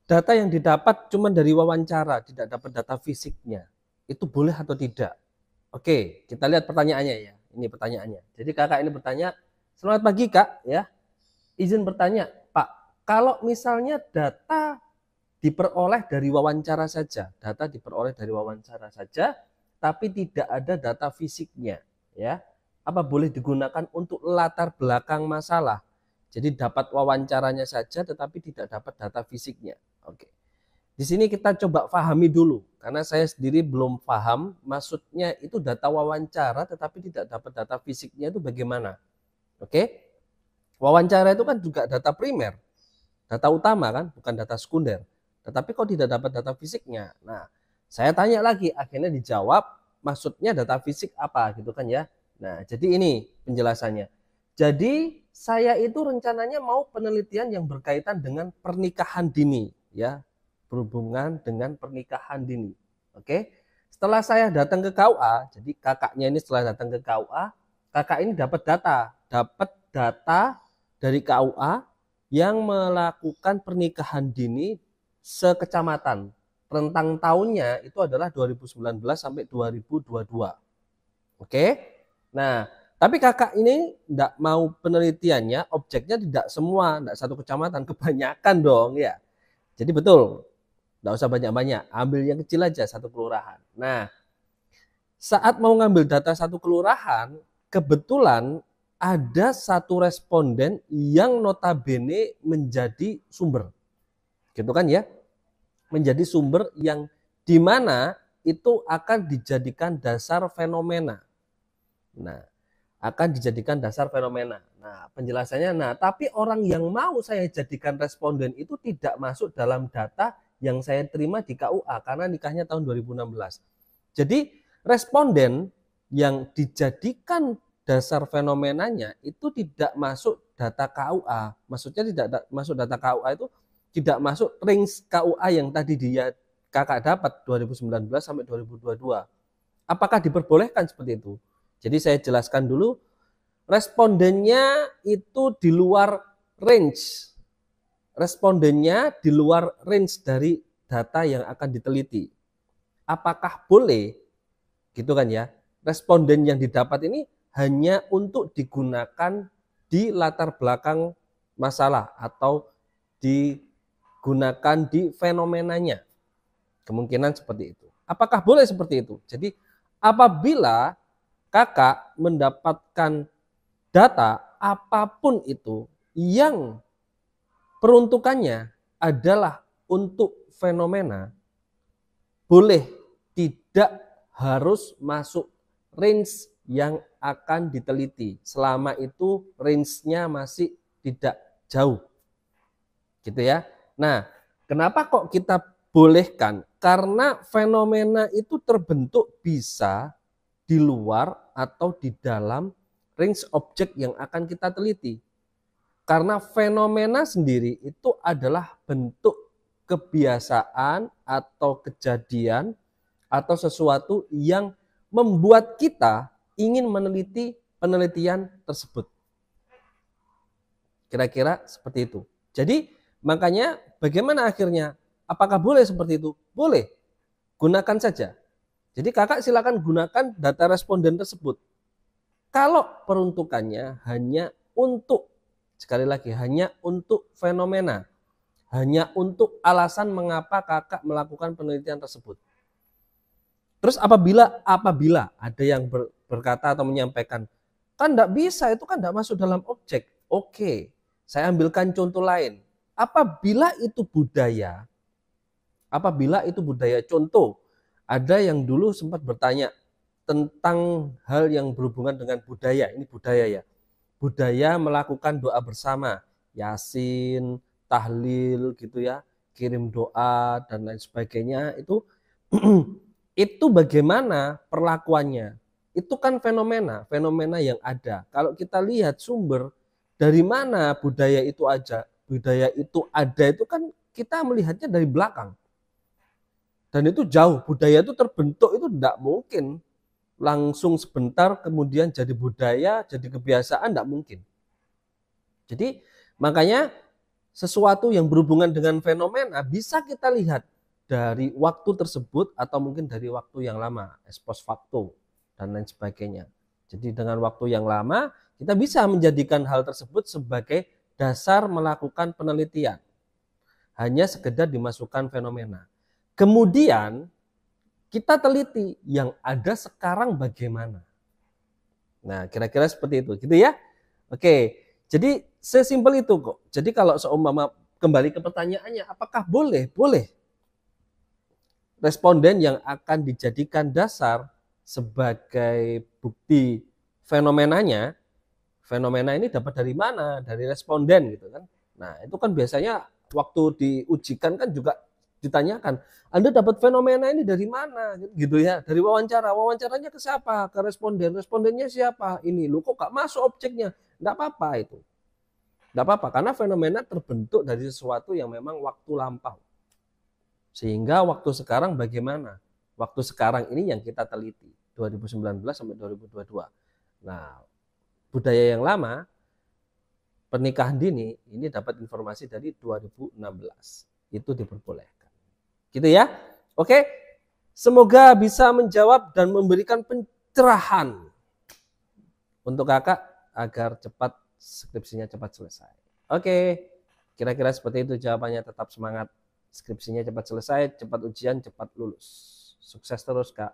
data yang didapat cuma dari wawancara, tidak dapat data fisiknya, itu boleh atau tidak? Oke, kita lihat pertanyaannya ya. Ini pertanyaannya. Jadi kakak ini bertanya, selamat pagi kak, ya. Izin bertanya, Pak, kalau misalnya data diperoleh dari wawancara saja, tapi tidak ada data fisiknya, ya, apa boleh digunakan untuk latar belakang masalah? Jadi dapat wawancaranya saja, tetapi tidak dapat data fisiknya. Oke. Di sini kita coba pahami dulu, karena saya sendiri belum paham maksudnya itu data wawancara tetapi tidak dapat data fisiknya itu bagaimana. Oke, wawancara itu kan juga data primer, data utama kan, bukan data sekunder. Tetapi kok tidak dapat data fisiknya? Nah, saya tanya lagi, akhirnya dijawab maksudnya data fisik apa gitu kan ya. Nah, jadi ini penjelasannya. Jadi saya itu rencananya mau penelitian yang berkaitan dengan pernikahan dini ya, berhubungan dengan pernikahan dini. Oke. Setelah saya datang ke KUA, jadi kakaknya ini setelah datang ke KUA, kakak ini dapat data dari KUA yang melakukan pernikahan dini sekecamatan. Rentang tahunnya itu adalah 2019 sampai 2022. Oke. Nah, tapi kakak ini tidak mau penelitiannya, objeknya tidak semua, tidak satu kecamatan, kebanyakan dong ya. Jadi betul, tidak usah banyak-banyak, ambil yang kecil aja, satu kelurahan. Nah, saat mau ngambil data satu kelurahan, kebetulan ada satu responden yang notabene menjadi sumber. Gitu kan ya? Menjadi sumber yang di mana itu akan dijadikan dasar fenomena. Nah, akan dijadikan dasar fenomena. Nah, penjelasannya, tapi orang yang mau saya jadikan responden itu tidak masuk dalam data yang saya terima di KUA karena nikahnya tahun 2016. Jadi, responden yang dijadikan dasar fenomenanya itu tidak masuk data KUA. Maksudnya tidak masuk data KUA itu tidak masuk range KUA yang tadi dia kakak dapat 2019 sampai 2022. Apakah diperbolehkan seperti itu? Jadi saya jelaskan dulu, respondennya itu di luar range. Respondennya di luar range dari data yang akan diteliti. Apakah boleh? Gitu kan ya. Responden yang didapat ini hanya untuk digunakan di latar belakang masalah atau digunakan di fenomenanya. Kemungkinan seperti itu. Apakah boleh seperti itu? Jadi apabila kakak mendapatkan data apapun itu yang peruntukannya adalah untuk fenomena, boleh tidak harus masuk range yang akan diteliti selama itu range-nya masih tidak jauh. Gitu ya. Nah, kenapa kok kita bolehkan? Karena fenomena itu terbentuk bisa di luar atau di dalam range objek yang akan kita teliti. Karena fenomena sendiri itu adalah bentuk kebiasaan atau kejadian atau sesuatu yang membuat kita ingin meneliti penelitian tersebut. Kira-kira seperti itu. Jadi makanya bagaimana akhirnya? Apakah boleh seperti itu? Boleh. Gunakan saja. Jadi kakak silakan gunakan data responden tersebut. Kalau peruntukannya hanya untuk, sekali lagi, hanya untuk fenomena, hanya untuk alasan mengapa kakak melakukan penelitian tersebut. Terus apabila ada yang berkata atau menyampaikan, kan tidak bisa, itu kan tidak masuk dalam objek. Oke, saya ambilkan contoh lain. Apabila itu budaya, contoh, ada yang dulu sempat bertanya tentang hal yang berhubungan dengan budaya. Ini budaya ya. Budaya melakukan doa bersama, Yasin, tahlil gitu ya, kirim doa dan lain sebagainya itu itu bagaimana perlakuannya? Itu kan fenomena yang ada. Kalau kita lihat sumber dari mana budaya itu ada itu kan kita melihatnya dari belakang. Dan itu jauh, budaya itu terbentuk itu tidak mungkin langsung sebentar kemudian jadi budaya, jadi kebiasaan, tidak mungkin. Jadi makanya sesuatu yang berhubungan dengan fenomena bisa kita lihat dari waktu tersebut atau mungkin dari waktu yang lama, ex post facto dan lain sebagainya. Jadi dengan waktu yang lama kita bisa menjadikan hal tersebut sebagai dasar melakukan penelitian. Hanya sekedar dimasukkan fenomena. Kemudian kita teliti yang ada sekarang bagaimana. Nah, kira-kira seperti itu, gitu ya. Oke, jadi sesimpel itu kok. Jadi kalau seumpama kembali ke pertanyaannya, apakah boleh? Boleh. Responden yang akan dijadikan dasar sebagai bukti fenomenanya, fenomena ini dapat dari mana? Dari responden gitu kan. Nah, itu kan biasanya waktu diujikan kan juga ditanyakan, Anda dapat fenomena ini dari mana? Gitu ya, dari wawancara. Wawancaranya ke siapa? Ke responden. Respondennya siapa? Ini, lu kok gak masuk objeknya? Enggak apa-apa itu. Enggak apa-apa, karena fenomena terbentuk dari sesuatu yang memang waktu lampau. Sehingga waktu sekarang bagaimana? Waktu sekarang ini yang kita teliti, 2019 sampai 2022. Nah, budaya yang lama, pernikahan dini, ini dapat informasi dari 2016. Itu diperbolehkan. Gitu ya. Oke, semoga bisa menjawab dan memberikan pencerahan untuk kakak agar cepat skripsinya cepat selesai. Oke, kira-kira seperti itu jawabannya. Tetap semangat, skripsinya cepat selesai, cepat ujian, cepat lulus. Sukses terus kak.